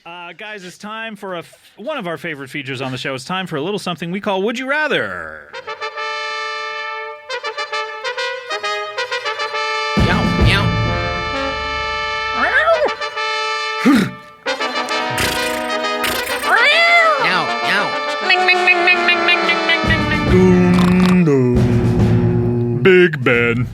Guys, it's time for one of our favorite features on the show. It's time for a little something we call Would You Rather? Big Ben.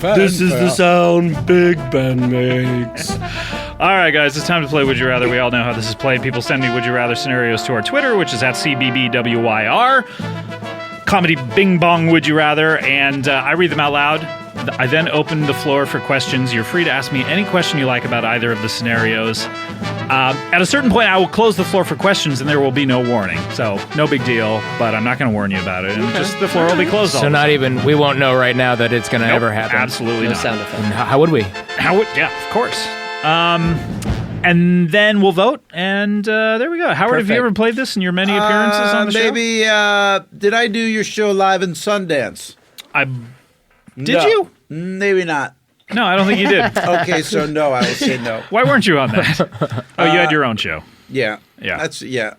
This is the sound Big Ben makes. All right, guys, it's time to play Would You Rather. We all know how this is played. People send me Would You Rather scenarios to our Twitter, which is at CBBWYR. Comedy Bing Bong Would You Rather, and I read them out loud. I then open the floor for questions. You're free to ask me any question you like about either of the scenarios. At a certain point, I will close the floor for questions, and there will be no warning. So, no big deal, but I'm not going to warn you about it. And just the floor will be closed. So not even, we won't know right now that it's going to ever happen. Absolutely No not. sound effect. How would we? Yeah, of course. And then we'll vote, and there we go. Howard, have you ever played this in your many appearances on the show? Maybe, did I do your show live in Sundance? Did you? Maybe not. No, I don't think you did. Okay, so no, I will say no. Why weren't you on that? Oh, you had your own show. Yeah. Yeah.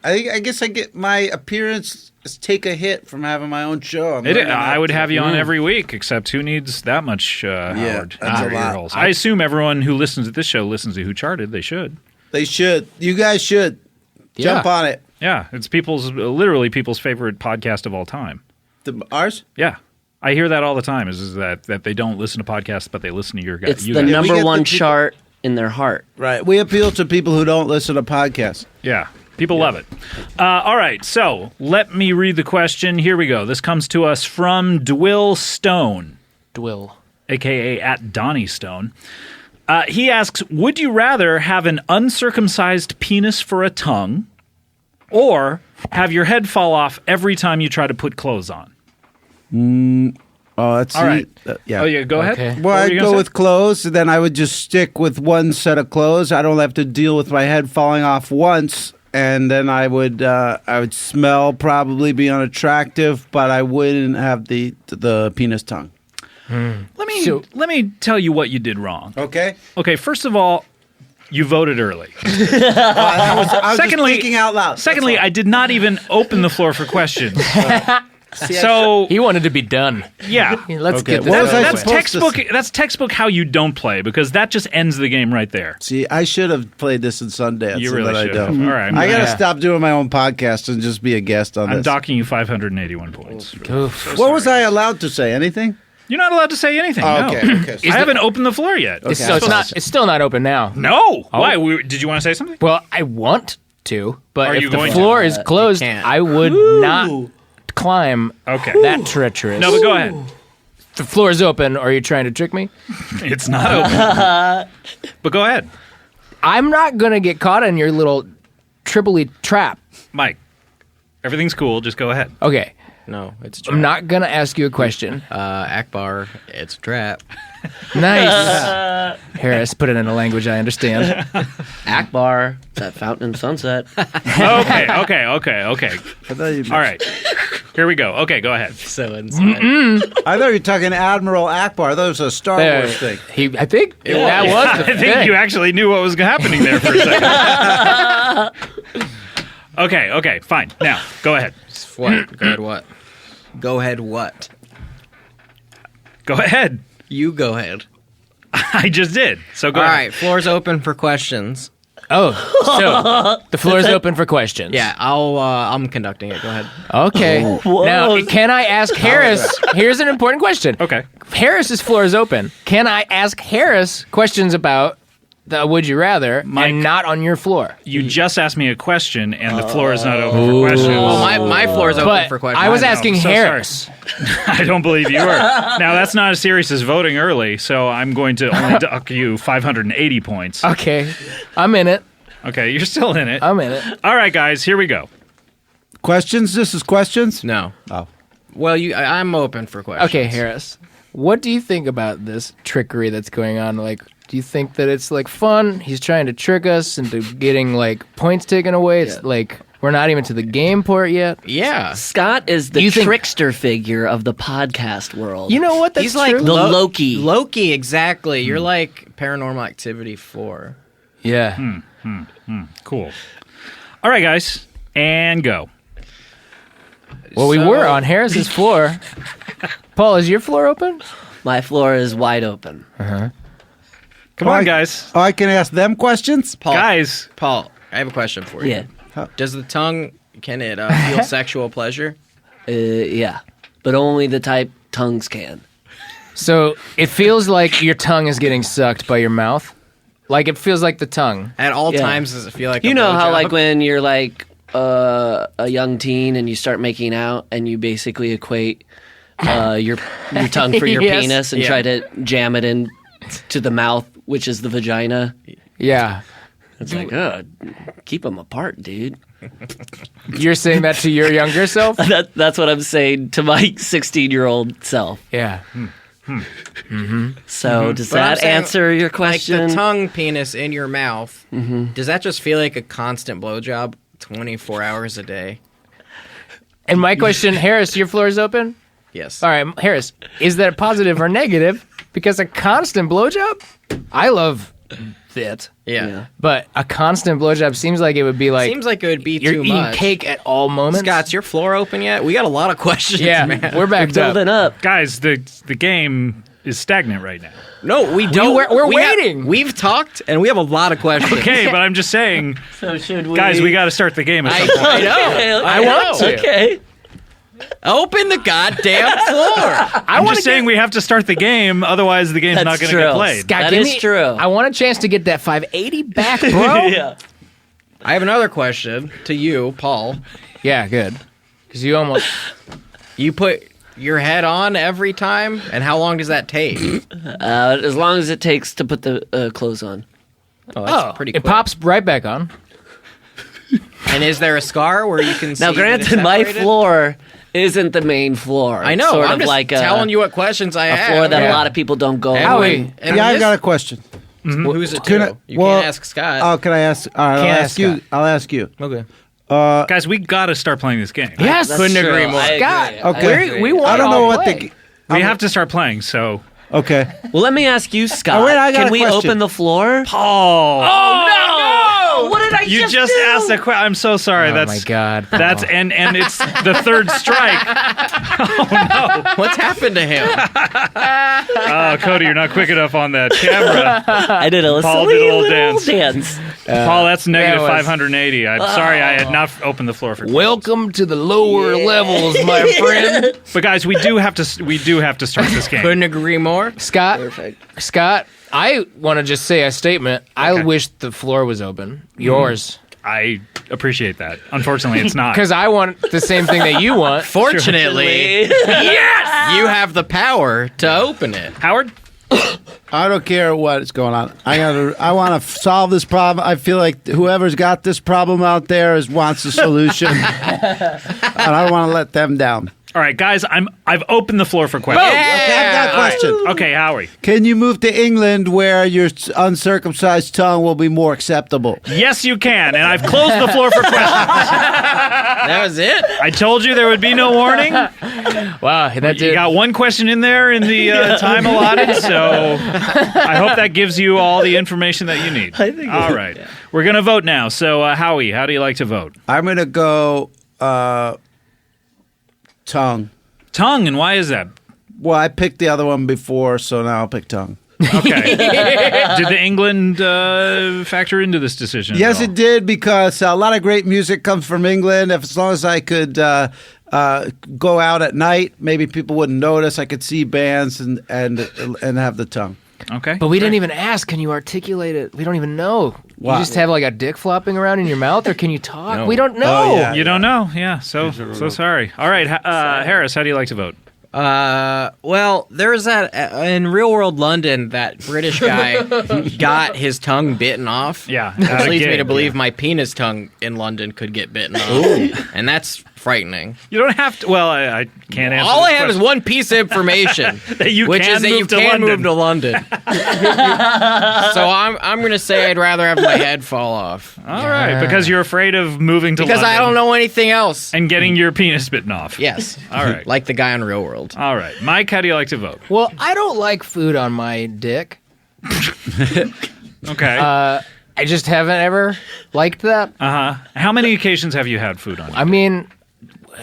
I guess I get my appearance take a hit from having my own show. I would have you on every week, except who needs that much, Howard? that's in a their lot. ear holes? I assume everyone who listens to this show listens to Who Charted. They should. They should. You guys should. Jump on it. Yeah, it's literally people's favorite podcast of all time. Ours? Yeah. I hear that all the time, is that they don't listen to podcasts, but they listen to your guys. It's the number one chart in their heart. Right. We appeal to people who don't listen to podcasts. Yeah. People love it. All right, so let me read the question. Here we go. This comes to us from Dwill Stone. Dwill. A.k.a. at Donnie Stone. He asks, would you rather have an uncircumcised penis for a tongue or have your head fall off every time you try to put clothes on? That's all right. Yeah. Oh, yeah, go ahead. Okay. Well, I'd go with clothes, and then I would just stick with one set of clothes. I don't have to deal with my head falling off once, and then I would smell, probably be unattractive, but I wouldn't have the penis tongue. Let me tell you what you did wrong. Okay. Okay, first of all, you voted early. I was Secondly- just thinking out loud. Secondly, I did not even open the floor for questions. So He wanted to be done. yeah. Let's Okay, get this what was over I with. That's supposed to textbook. That's textbook how you don't play, because that just ends the game right there. See, I should have played this in Sundance. You really but should I have. don't. All right, I got to Yeah. stop doing my own podcast and just be a guest on I'm this. docking you 581 points. Oof. What was I allowed to say? Anything? You're not allowed to say anything. Oh, no. okay. I haven't opened the floor yet. So it's still not open now. No. Why? Did you want to say something? Well, I want to, but Are you if the going floor to? is closed, You can't. I would not climb Okay. that treacherous. No, but go ahead. The floor is open. Are you trying to trick me? It's not open. But go ahead, I'm not going to get caught in your little Tripoli trap. Mike. Everything's cool. Just go ahead. Okay. No, it's a trap. I'm not going to ask you a question. Akbar, it's a trap. Nice. Harris, put it in a language I understand. Akbar, that fountain in Sunset. Okay. I thought you All right. Here we go. Okay, go ahead. So inside. I thought you were talking Admiral Akbar. I thought it was a Star There. Wars thing. I think that was the I think thing. you actually knew what was happening there for a second. Okay, fine. Now, go ahead. What? Go ahead, what? Go ahead, what? Go ahead. You go ahead. I just did. So go All ahead. right, floor's open for questions. Oh, so the floor is open for questions. Yeah, I'm conducting it. Go ahead. Okay. Now, can I ask Harris? Here's an important question. Okay. Harris's floor is open. Can I ask Harris questions about the Would You Rather Mike. and not on your floor? You just asked me a question, and the floor is not open for questions. Well, my floor is open But for questions. I was know. asking I'm so Harris. I don't believe you were. Now, that's not as serious as voting early, so I'm going to only dock you 580 points. Okay. I'm in it. Okay, you're still in it. I'm in it. All right, guys, here we go. Questions? This is questions? No. Oh. Well, I'm open for questions. Okay, Harris. What do you think about this trickery that's going on? Like, do you think that it's like fun? He's trying to trick us into getting like points taken away. It's like we're not even to the game port yet. Yeah. Scott is the You think- trickster figure of the podcast world. You know what? That's He's like true. The Loki. Loki, exactly. You're like Paranormal Activity 4. Yeah. Cool. All right, guys, and go. Well, we were on Harris's floor. Paul, is your floor open? My floor is wide open. Come on, guys. Oh, I can ask them questions? Paul, Guys. Paul, I have a question for you. Yeah. Does the tongue, can it feel sexual pleasure? Yeah. But only the type tongues can. So it feels like your tongue is getting sucked by your mouth. Like it feels like the tongue. At all Yeah. times, does it feel like You a know how blowjob? like when you're like a young teen and you start making out and you basically equate your tongue for your Yes. penis and Yeah. try to jam it in to the mouth, which is the vagina. Yeah. It's like, keep them apart, dude. You're saying that to your younger self? That's what I'm saying to my 16-year-old self. Yeah. So does But I'm that saying, answer your Like question? the tongue penis in your mouth, does that just feel like a constant blowjob 24 hours a day? And my question, Harris, your floor is open? Yes. All right, Harris, is that positive or negative? Because a constant blowjob, I love it, Yeah. but a constant blowjob seems like it would be like Seems like it would be you're too eating much. cake at all moments. Scott's your floor open yet? We got a lot of questions, Yeah, man. we're back up. Building up. Guys, the game is stagnant right now. No, we don't. we're We waiting. We've talked, and we have a lot of questions. Okay, but I'm just saying, So should we? guys, we got to start the game at some point. I know. I want to. Okay. Open the goddamn floor. I'm just saying we have to start the game, otherwise the game's That's not going to true. get played. Scott, That give is me- true. I want a chance to get that 580 back, bro. Yeah. I have another question to you, Paul. Yeah, good. Because you almost. You put your head on every time, and how long does that take? As long as it takes to put the clothes on. Oh, that's pretty quick. It pops right back on. And is there a scar where you can see Now, that it's granted, my separated? floor isn't the main floor. I It's know. sort I'm of just like telling you what questions I a have. floor that Yeah. a lot of people don't go Howie. on. And Yeah, I've this- got a question. Who's it Can to? I- You well, can't ask Scott. Oh, can I ask? All right, I'll Can't ask ask you. Scott. I'll ask you. Okay. Guys, we got to start playing this game. Yes, That's Couldn't true. agree more. I agree. Scott. I Okay. agree. We want I don't know what play. We have to start playing, so... Okay. Well, let me ask you, Scott. Oh, wait, I got Can a we question. open the floor? Paul! Oh no! What did I You just do? asked a question. I'm so sorry. Oh that's my god! That's and it's the third strike. What's happened to him? Oh, Cody, you're not quick enough on that camera. I did a Paul silly did a little little dance. dance. Paul, that's negative that was- 580. I'm sorry I had not opened the floor for. Welcome to the lower levels, my friend. But guys, we do have to start this game. Couldn't agree more. Scott, Perfect. Scott, I want to just say a statement. I Okay. wish the floor was open. Yours. I appreciate that. Unfortunately, it's not. Because I want the same thing that you want. Fortunately, you have the power to open it. Howard, I don't care what is going on. I want to solve this problem. I feel like whoever's got this problem out there wants a solution, and I don't want to let them down. all right, guys, I've opened the floor for questions. Okay, I've got a question. Okay, Howie. Can you move to England where your uncircumcised tongue will be more acceptable? Yes, you can, and I've closed the floor for questions. That was it. I told you there would be no warning. Wow, that You did. got one question in there in the time allotted, so I hope that gives you all the information that you need. I think All right. We're going to vote now. So, Howie, how do you like to vote? I'm going to go tongue. Tongue, and why is that? Well, I picked the other one before, so now I'll pick tongue. Okay. Did the England factor into this decision? at Yes, all? it did, because a lot of great music comes from England. As long as I could go out at night, maybe people wouldn't notice. I could see bands and have the tongue. Okay. But we didn't even ask. Can you articulate it? We don't even know. Wow. You just have like a dick flopping around in your mouth, or can you talk? No. We don't know. Oh, yeah. You don't know? Yeah, so sorry. All right, Harris, how do you like to vote? Well, there's that in real world London, that British guy got his tongue bitten off. Yeah. Which leads me to believe my penis tongue in London could get bitten off. And that's frightening. You don't have to. Well, I can't answer. All this I have is question. one piece of information, That you which can is that move you to can London. move to London. So I'm going to say I'd rather have my head fall off. All right, because you're afraid of moving to Because London I don't know anything else. and getting your penis bitten off. Yes. All right. Like the guy in Real World. All right. Mike, how do you like to vote? Well, I don't like food on my dick. Okay. I just haven't ever liked that. How many occasions have you had food on? I mean,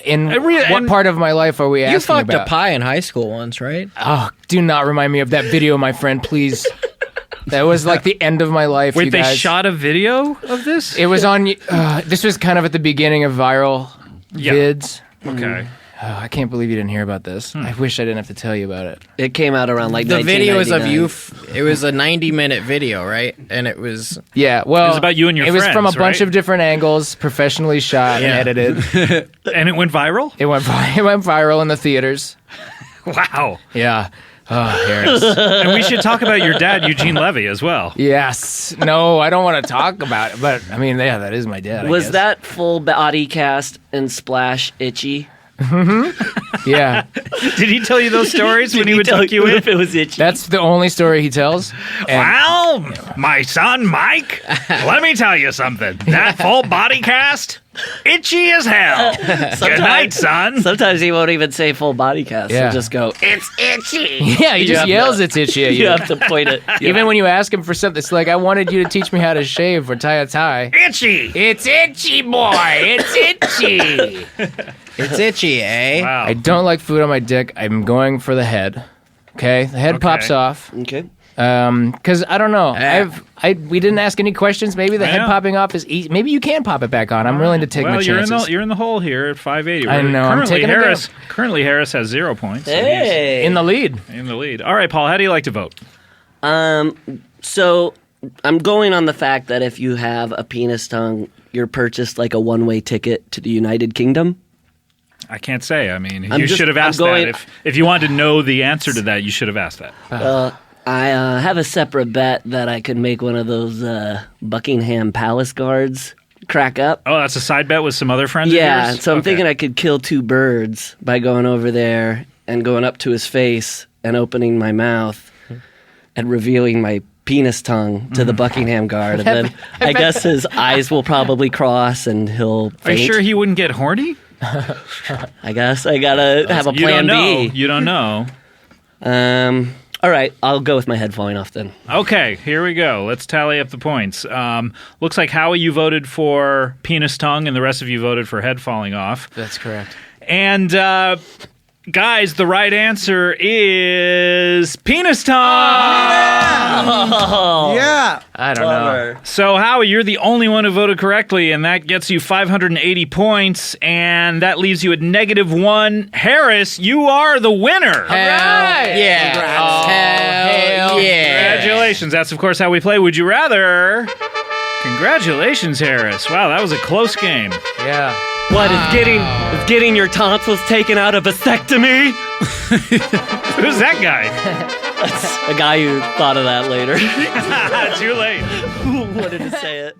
in what part of my life are we asking You fucked about? a pie in high school once, right? Oh, do not remind me of that video, my friend, please. That was like the end of my life. Wait, you they guys. shot a video of this? It was on. This was kind of at the beginning of viral vids. Okay. Oh, I can't believe you didn't hear about this. I wish I didn't have to tell you about it. It came out around like The video is of 1999. you. It was a 90-minute video, right? And it was. Yeah, well, It was about you and your It was from a friends, bunch right? of different angles, professionally shot Yeah. and edited. And it went viral? It went viral in the theaters. Wow. Yeah. Oh, Harris. And we should talk about your dad, Eugene Levy, as well. Yes. No, I don't want to talk about it, but I mean, yeah, that is my dad. I Was guess. that full body cast and splash itchy? Yeah. Did he tell you those stories when he would tuck you in? if it was itchy? That's the only story he tells. And Well, my son Mike, let me tell you something. That full body cast, itchy as hell. Good night, son. Sometimes he won't even say full body cast. Yeah. He'll just go, it's itchy. yeah, he just have yells to- it's itchy at you. You have to point it. Even when you ask him for something, it's like, I wanted you to teach me how to shave or tie a tie. Itchy. It's itchy, boy. It's itchy. It's itchy, eh? Wow. I don't like food on my dick. I'm going for the head. Okay, the head Okay. pops off. Okay. Because I don't know. We didn't ask any questions. Maybe the I head know. popping off is easy. Maybe you can pop it back on. I'm willing to take well, my chances. you're in the hole here at 580. I know, I'm taking a Currently, Harris has 0 points. So Hey. in the lead. he's in the lead. All right, Paul, how do you like to vote? So I'm going on the fact that if you have a penis tongue, you're purchased like a one-way ticket to the United Kingdom. I can't say. I mean, I'm you just- should have I'm asked going- that. If you wanted to know the answer to that, you should have asked that. I have a separate bet that I could make one of those Buckingham Palace guards crack up. Oh, that's a side bet with some other friends Yeah, of yours? so I'm Okay. thinking I could kill two birds by going over there and going up to his face and opening my mouth and revealing my penis tongue to the Buckingham guard. And then I guess his eyes will probably cross and he'll Are you faint. sure he wouldn't get horny? I guess I gotta have a You plan don't know. B. You don't know. All right, I'll go with my head falling off then. Okay, here we go. Let's tally up the points. Looks like Howie, you voted for penis tongue, and the rest of you voted for head falling off. That's correct. And guys, the right answer is penis tongue. Yeah. I don't know. So Howie, you're the only one who voted correctly, and that gets you 580 points, and that leaves you at -1. Harris, you are the winner. Right. Yeah. Hell yeah. Congratulations. That's, of course, how we play Would You Rather. Congratulations, Harris. Wow, that was a close game. Yeah. What is getting your tonsils taken out a vasectomy? Who's that guy? A guy who thought of that later. Too late. Wanted to say it.